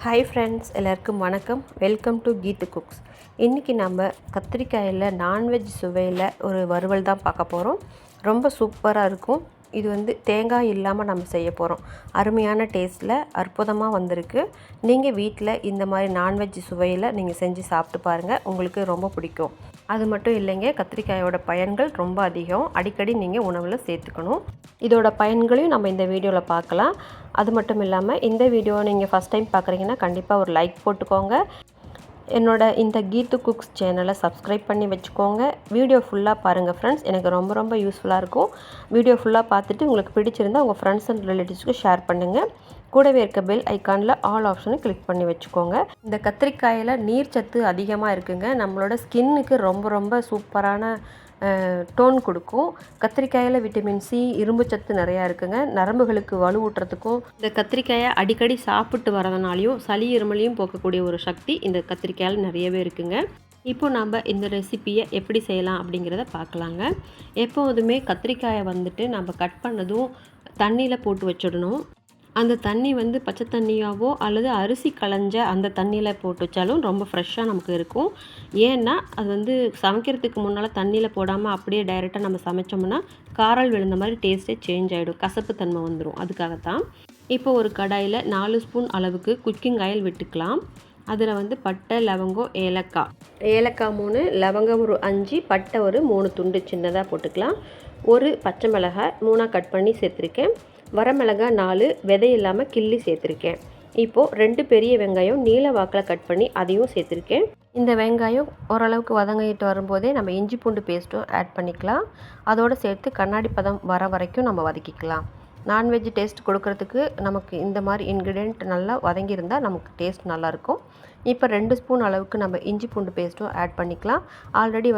Hi friends, எல்லாருக்கும் வணக்கம். Welcome to Keethu cooks. இன்றைக்கி நம்ம கத்திரிக்காயில் நான்வெஜ் சுவையில் ஒரு வறுவல் தான் பார்க்க போகிறோம். ரொம்ப சூப்பராக இருக்கும். இது தேங்காய் இல்லாமல் நம்ம செய்ய போகிறோம். அருமையான டேஸ்ட்டில் அற்புதமாக வந்திருக்கு. நீங்கள் வீட்டில் இந்த மாதிரி நான்வெஜ் சுவையில் நீங்கள் செஞ்சு சாப்பிட்டு பாருங்கள், உங்களுக்கு ரொம்ப பிடிக்கும். அது மட்டும் இல்லைங்க, கத்திரிக்காயோட பயன்கள் ரொம்ப அதிகம். அடிக்கடி நீங்கள் உணவில் சேர்த்துக்கணும். இதோட பயன்களையும் நம்ம இந்த வீடியோவில் பார்க்கலாம். அது மட்டும் இல்லாமல் இந்த வீடியோ நீங்கள் ஃபஸ்ட் டைம் பார்க்குறீங்கன்னா கண்டிப்பாக ஒரு லைக் போட்டுக்கோங்க. என்னோட இந்த கீத்து குக்ஸ் சேனலை சப்ஸ்கிரைப் பண்ணி வச்சுக்கோங்க. வீடியோ ஃபுல்லாக பாருங்கள் ஃப்ரெண்ட்ஸ், எனக்கு ரொம்ப யூஸ்ஃபுல்லாக இருக்கும். வீடியோ ஃபுல்லாக பார்த்துட்டு உங்களுக்கு பிடிச்சிருந்தால் உங்கள் ஃப்ரெண்ட்ஸ் அண்ட் ரிலேட்டிவ்ஸ்க்கு ஷேர் பண்ணுங்கள். கூடவே இருக்க பெல் ஐக்கானில் ஆல் ஆப்ஷனை கிளிக் பண்ணி வச்சுக்கோங்க. இந்த கத்திரிக்காயில் நீர்ச்சத்து அதிகமாக இருக்குங்க. நம்மளோட ஸ்கின்னுக்கு ரொம்ப சூப்பரான டோன் கொடுக்கும். கத்திரிக்காயில் விட்டமின் சி, இரும்பு சத்து நிறையா இருக்குங்க. நரம்புகளுக்கு வலுவூட்டுறதுக்கும் இந்த கத்திரிக்காயை அடிக்கடி சாப்பிட்டு வரதுனாலையும் சளி இருமலையும் போக்கக்கூடிய ஒரு சக்தி இந்த கத்திரிக்காயில் நிறையவே இருக்குங்க. இப்போ நம்ம இந்த ரெசிப்பியை எப்படி செய்யலாம் அப்படிங்கிறத பார்க்கலாங்க. எப்போதுமே கத்திரிக்காயை நம்ம கட் பண்ணதும் தண்ணியில் போட்டு வச்சிடணும். அந்த தண்ணி பச்சை தண்ணியாவோ அல்லது அரிசி களைஞ்ச அந்த தண்ணியில் போட்டு வச்சாலும் ரொம்ப ஃப்ரெஷ்ஷாக நமக்கு இருக்கும். ஏன்னா அது சமைக்கிறதுக்கு முன்னால் தண்ணியில் போடாமல் அப்படியே டைரெக்டாக நம்ம சமைச்சோம்னா காரல் விழுந்த மாதிரி டேஸ்ட்டே சேஞ்ச் ஆகிடும், கசப்பு தன்மை வந்துடும். அதுக்காகத்தான். இப்போ ஒரு கடாயில் 4 ஸ்பூன் அளவுக்கு குக்கிங் ஆயில் விட்டுக்கலாம். அதில் பட்டை, லவங்கம், ஏலக்காய் 3, லவங்கம் ஒரு 5, பட்டை ஒரு 3 துண்டு சின்னதாக போட்டுக்கலாம். ஒரு பச்சை மிளகாய் 3ஆக கட் பண்ணி சேர்த்துருக்கேன். வரமிளகாய் 4 விதை இல்லாமல் கிள்ளி சேர்த்துருக்கேன். இப்போது 2 பெரிய வெங்காயம் நீல வாக்கில் கட் பண்ணி அதையும் சேர்த்துருக்கேன். இந்த வெங்காயம் ஓரளவுக்கு வதங்கிட்டு வரும்போதே நம்ம இஞ்சி பூண்டு பேஸ்ட்டும் ஆட் பண்ணிக்கலாம். அதோடு சேர்த்து கண்ணாடி பதம் வர வரைக்கும் நம்ம வதக்கிக்கலாம். நான்வெஜ் டேஸ்ட் கொடுக்கறதுக்கு நமக்கு இந்த மாதிரி இன்க்ரீடியன்ட் நல்லா வதங்கியிருந்தால் நமக்கு டேஸ்ட் நல்லாயிருக்கும். இப்போ 2 ஸ்பூன் அளவுக்கு நம்ம இஞ்சி பூண்டு பேஸ்ட்டும் ஆட் பண்ணிக்கலாம். ஆல்ரெடி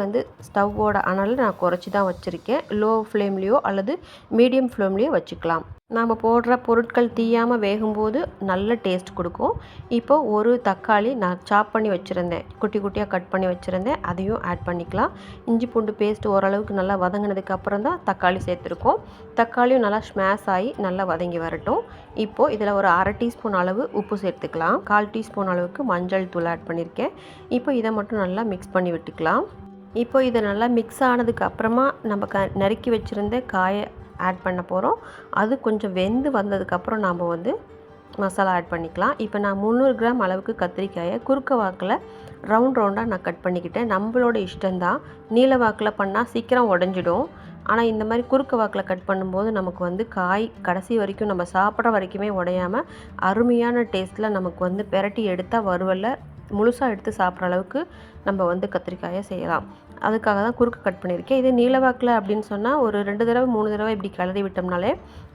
ஸ்டவ்வோட அனலை நான் குறைச்சி தான் வச்சுருக்கேன். லோ ஃப்ளேம்லேயோ அல்லது மீடியம் ஃப்ளேம்லேயோ வச்சுக்கலாம். நாம் போடுற பொருட்கள் தீயாமல் வேகும்போது நல்ல டேஸ்ட் கொடுக்கும். இப்போது ஒரு தக்காளி நான் சாப் பண்ணி வச்சுருந்தேன், குட்டியாக கட் பண்ணி வச்சுருந்தேன், அதையும் ஆட் பண்ணிக்கலாம். இஞ்சி பூண்டு பேஸ்ட் ஓரளவுக்கு நல்லா வதங்கினதுக்கு அப்புறம் தான் தக்காளி சேர்த்துருக்கோம். தக்காளியும் நல்லா ஸ்மாஷ் ஆகி நல்லா வதங்கி வரட்டும். இப்போது இதில் ஒரு 1/2 டீஸ்பூன் அளவு உப்பு சேர்த்துக்கலாம். 1/4 டீஸ்பூன் அளவுக்கு மஞ்சள் தூள் ஆட் பண்ணியிருக்கேன். இப்போ இதை மட்டும் நல்லா மிக்ஸ் பண்ணி விட்டுக்கலாம். இப்போ இதை நல்லா மிக்ஸ் ஆனதுக்கு அப்புறமா நம்ம நறுக்கி வச்சுருந்த காயை ஆட் பண்ண போகிறோம். அது கொஞ்சம் வெந்து வந்ததுக்கப்புறம் நாம் மசாலா ஆட் பண்ணிக்கலாம். இப்போ நான் 300 கிராம் அளவுக்கு கத்திரிக்காயை குறுக்க வாக்கில் ரவுண்டாக நான் கட் பண்ணிக்கிட்டேன். நம்மளோட இஷ்டம்தான். நீல வாக்கில் பண்ணால் சீக்கிரம் உடஞ்சிடும். ஆனால் இந்த மாதிரி குறுக்க வாக்கில் கட் பண்ணும்போது நமக்கு காய் கடைசி வரைக்கும் நம்ம சாப்பிட்ற வரைக்குமே உடையாமல் அருமையான டேஸ்ட்டில் நமக்கு பெரட்டி எடுத்தால் வறுவலில் முழுசாக எடுத்து சாப்பிட்ற அளவுக்கு நம்ம கத்திரிக்காயை செய்யலாம். அதுக்காக தான் குறுக்க கட் பண்ணியிருக்கேன். இதே நீலவாக்கில் அப்படின்னு சொன்னால் ஒரு 2 தடவை 3 தடவை இப்படி கிளறி விட்டோம்னாலே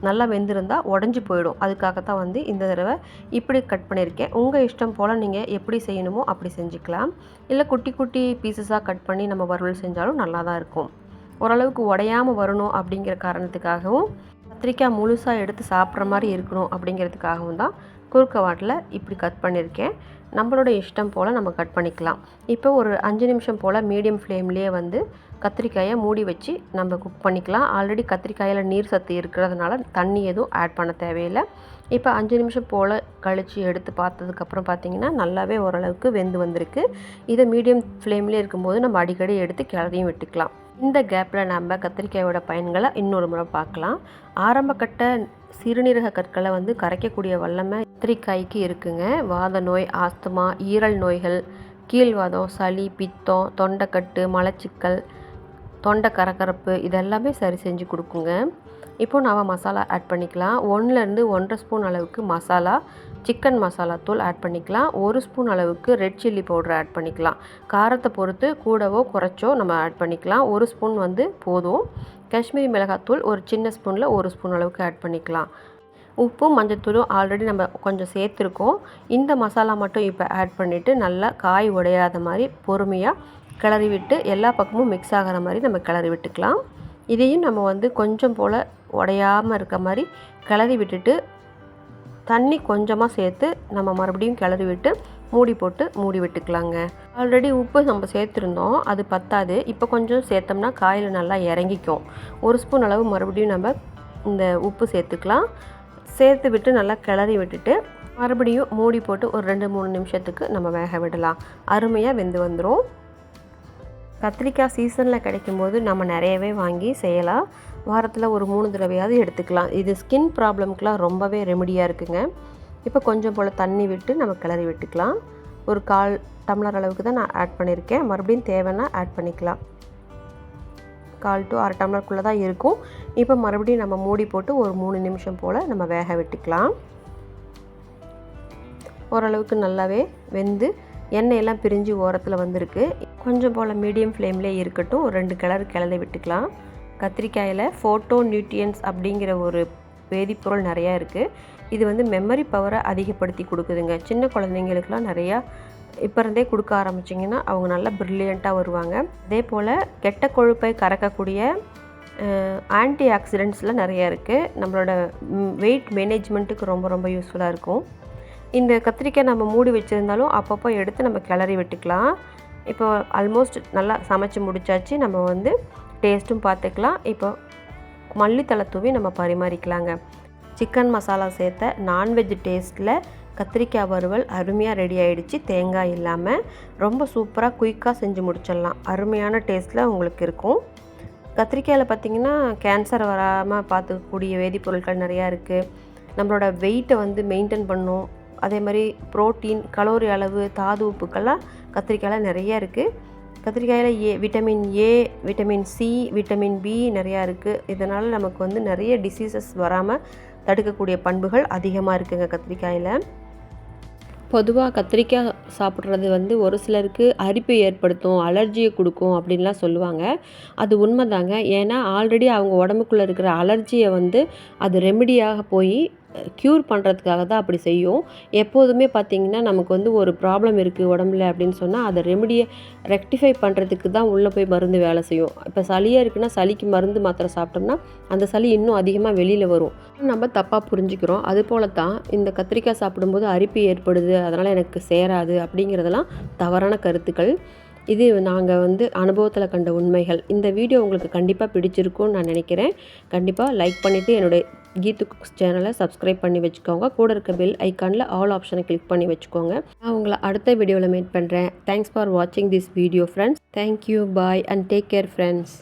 நல்லா வெந்திருந்தால் உடஞ்சி போயிடும். அதுக்காகத்தான் இந்த தடவை இப்படி கட் பண்ணியிருக்கேன். உங்கள் இஷ்டம் போல் நீங்கள் எப்படி செய்யணுமோ அப்படி செஞ்சுக்கலாம். இல்லை குட்டி பீசஸாக கட் பண்ணி நம்ம வறுவல் செஞ்சாலும் நல்லா தான் இருக்கும். ஓரளவுக்கு உடையாமல் வரணும் அப்படிங்கிற காரணத்துக்காகவும் கத்திரிக்காய் முழுசாக எடுத்து சாப்பிட்ற மாதிரி இருக்கணும் அப்படிங்கிறதுக்காகவும் தான் குறுக்க வாட்டில் இப்படி கட் பண்ணியிருக்கேன். நம்மளோட இஷ்டம் போல் நம்ம கட் பண்ணிக்கலாம். இப்போ ஒரு 5 நிமிஷம் போல் மீடியம் ஃப்ளேம்லேயே கத்திரிக்காயை மூடி வச்சு நம்ம குக் பண்ணிக்கலாம். ஆல்ரெடி கத்திரிக்காயில் நீர் சத்து இருக்கிறதுனால தண்ணி எதுவும் ஆட் பண்ண தேவையில்லை. இப்போ 5 நிமிஷம் போல் கழித்து எடுத்து பார்த்ததுக்கப்புறம் பார்த்திங்கன்னா நல்லாவே ஓரளவுக்கு வெந்து வந்திருக்கு. இதை மீடியம் ஃப்ளேம்லேயே இருக்கும்போது நம்ம அடிக்கடி எடுத்து கிளறியும் விட்டுக்கலாம். இந்த கேப்பில் நம்ம கத்திரிக்காயோட பயன்களை இன்னொரு முறை பார்க்கலாம். ஆரம்பக்கட்ட சிறுநீரக கற்களை கரைக்கக்கூடிய வல்லமை கத்திரிக்காய்க்கு இருக்குங்க. வாத நோய், ஆஸ்துமா, ஈரல் நோய்கள், கீழ்வாதம், சளி, பித்தம், தொண்டைக்கட்டு, மலச்சிக்கல், தொண்டை கரகரப்பு இதெல்லாமே சரி செஞ்சு கொடுக்குங்க. இப்போது நாம் மசாலா ஆட் பண்ணிக்கலாம். 1லேருந்து 1.5 ஸ்பூன் அளவுக்கு மசாலா, சிக்கன் மசாலா தூள் ஆட் பண்ணிக்கலாம். 1 ஸ்பூன் அளவுக்கு ரெட் சில்லி பவுடர் ஆட் பண்ணிக்கலாம். காரத்தை பொறுத்து கூடவோ குறைச்சோ நம்ம ஆட் பண்ணிக்கலாம். 1 ஸ்பூன் போதும். காஷ்மீரி மிளகாத்தூள் ஒரு சின்ன ஸ்பூனில் 1 ஸ்பூன் அளவுக்கு ஆட் பண்ணிக்கலாம். உப்பும் மஞ்சத்தூளும் ஆல்ரெடி நம்ம கொஞ்சம் சேர்த்துருக்கோம். இந்த மசாலா மட்டும் இப்போ ஆட் பண்ணிவிட்டு நல்லா காய் உடையாத மாதிரி பொறுமையாக கிளறி விட்டு எல்லா பக்கமும் மிக்ஸ் ஆகிற மாதிரி நம்ம கிளறி விட்டுக்கலாம். இதையும் நம்ம கொஞ்சம் போல் உடையாமல் இருக்க மாதிரி கிளறி விட்டுட்டு தண்ணி கொஞ்சமாக சேர்த்து நம்ம மறுபடியும் கிளறி விட்டு மூடி போட்டு மூடி விட்டுக்கலாங்க. ஆல்ரெடி உப்பு நம்ம சேர்த்துருந்தோம், அது பத்தாது. இப்போ கொஞ்சம் சேர்த்தோம்னா காயில் நல்லா இறங்கிக்கும். 1 ஸ்பூன் அளவு மறுபடியும் நம்ம இந்த உப்பு சேர்த்துக்கலாம். சேர்த்து விட்டு நல்லா கிளறி விட்டுட்டு மறுபடியும் மூடி போட்டு ஒரு 2-3 நிமிஷத்துக்கு நம்ம வேக விடலாம். அருமையாக வெந்து வந்துடும். கத்திரிக்காய் சீசனில் கிடைக்கும்போது நம்ம நிறையவே வாங்கி செய்யலாம். வாரத்தில் ஒரு 3 தடவையாவது எடுத்துக்கலாம். இது ஸ்கின் ப்ராப்ளம்க்கெலாம் ரொம்பவே ரெமிடியாக இருக்குங்க. இப்போ கொஞ்சம் போல் தண்ணி விட்டு நம்ம கிளறி விட்டுக்கலாம். ஒரு 1/4 டம்ளர் அளவுக்கு தான் நான் ஆட் பண்ணியிருக்கேன். மறுபடியும் தேவைன்னா ஆட் பண்ணிக்கலாம். 1/4 to 1/2 டம்ளருக்குள்ளே தான் இருக்கும். இப்போ மறுபடியும் நம்ம மூடி போட்டு ஒரு 3 நிமிஷம் போல் நம்ம வேக விட்டுக்கலாம். ஓரளவுக்கு நல்லாவே வெந்து எண்ணெயெல்லாம் பிரிஞ்சு ஓரத்தில் வந்திருக்கு. கொஞ்சம் போல் மீடியம் ஃப்ளேம்லேயே இருக்கட்டும். ஒரு 2 கிளறி விட்டுக்கலாம். கத்திரிக்காயில் ஃபோட்டோ நியூட்ரியன்ஸ் அப்படிங்கிற ஒரு வேதிப்பொருள் நிறையா இருக்குது. இது வந்து மெமரி பவரை அதிகப்படுத்தி கொடுக்குதுங்க. சின்ன குழந்தைங்களுக்குலாம் நிறையா இப்போ இருந்தே கொடுக்க ஆரம்பிச்சிங்கன்னா அவங்க நல்லா ப்ரில்லியண்ட்டாக வருவாங்க. அதே போல் கெட்ட கொழுப்பை கறக்கக்கூடிய ஆன்டி ஆக்சிடென்ட்ஸ்லாம் நிறையா இருக்குது. நம்மளோட வெயிட் மேனேஜ்மெண்ட்டுக்கு ரொம்ப ரொம்ப யூஸ்ஃபுல்லாக இருக்கும். இந்த கத்திரிக்காய் நம்ம மூடி வச்சுருந்தாலும் அப்பப்போ எடுத்து நம்ம கிளறி விட்டுக்கலாம். இப்போ ஆல்மோஸ்ட் நல்லா சமைச்சு முடிச்சாச்சு. நம்ம வந்து டேஸ்ட்டும் பார்த்துக்கலாம். இப்போ மல்லித்தழை தூவி நம்ம பரிமாறிக்கலாங்க. சிக்கன் மசாலா சேர்த்த நான்வெஜ் டேஸ்ட்டில் கத்திரிக்காய் வறுவல் அருமையாக ரெடி ஆகிடுச்சு. தேங்காய் இல்லாமல் ரொம்ப சூப்பராக குயிக்காக செஞ்சு முடிச்சிடலாம். அருமையான டேஸ்ட்டில் உங்களுக்கு இருக்கும். கத்திரிக்காயில் பார்த்திங்கன்னா கேன்சர் வராமல் பார்த்துக்கக்கூடிய வேதிப்பொருட்கள் நிறையா இருக்குது. நம்மளோட வெயிட்டை வந்து மெயின்டைன் பண்ணும். அதே மாதிரி புரோட்டீன், கலோரி அளவு, தாது உப்புக்கெல்லாம் கத்திரிக்காயில் நிறையா இருக்குது. கத்திரிக்காயில் vitamin A, vitamin C, vitamin B நிறையா இருக்குது. இதனால் நமக்கு வந்து நிறைய டிசீசஸ் வராமல் தடுக்கக்கூடிய பண்புகள் அதிகமாக இருக்குங்க கத்திரிக்காயில். பொதுவாக கத்திரிக்காய் சாப்பிட்றது வந்து ஒரு சிலருக்கு அரிப்பை ஏற்படுத்தும், அலர்ஜியை கொடுக்கும் அப்படின்லாம் சொல்லுவாங்க. அது உண்மைதாங்க. ஏன்னா ஆல்ரெடி அவங்க உடம்புக்குள்ளே இருக்கிற அலர்ஜியை வந்து அது ரெமிடியாக போய் க்யூர் பண்ணுறதுக்காக தான் அப்படி செய்யும். எப்போதுமே பார்த்திங்கன்னா நமக்கு வந்து ஒரு ப்ராப்ளம் இருக்குது உடம்புல அப்படின்னு சொன்னால் அதை ரெமிடியை ரெக்டிஃபை பண்ணுறதுக்கு தான் உள்ளே போய் மருந்து வேலை செய்யும். இப்போ சளியாக இருக்குன்னா சளிக்கு மருந்து மாத்திரை சாப்பிட்டோம்னா அந்த சளி இன்னும் அதிகமாக வெளியில் வரும். நம்ம தப்பாக புரிஞ்சுக்கிறோம். அதுபோல தான் இந்த கத்திரிக்காய் சாப்பிடும்போது அரிப்பு ஏற்படுது, அதனால் எனக்கு சேராது அப்படிங்கிறதெல்லாம் தவறான கருத்துக்கள். இது நாங்கள் வந்து அனுபவத்தில் கண்ட உண்மைகள். இந்த வீடியோ உங்களுக்கு கண்டிப்பாக பிடிச்சிருக்கும்னு நான் நினைக்கிறேன். கண்டிப்பாக லைக் பண்ணிவிட்டு என்னுடைய கீத்து குக்ஸ் சேனலை சப்ஸ்கிரைப் பண்ணி வச்சுக்கோங்க. கூட இருக்க பெல் ஐக்கானில் ஆல் ஆப்ஷனை கிளிக் பண்ணி வச்சுக்கோங்க. நான் உங்களை அடுத்த வீடியோவில் மீட் பண்ணுறேன். தேங்க்ஸ் ஃபார் வாட்சிங் this video friends. Thank you, bye and take care friends.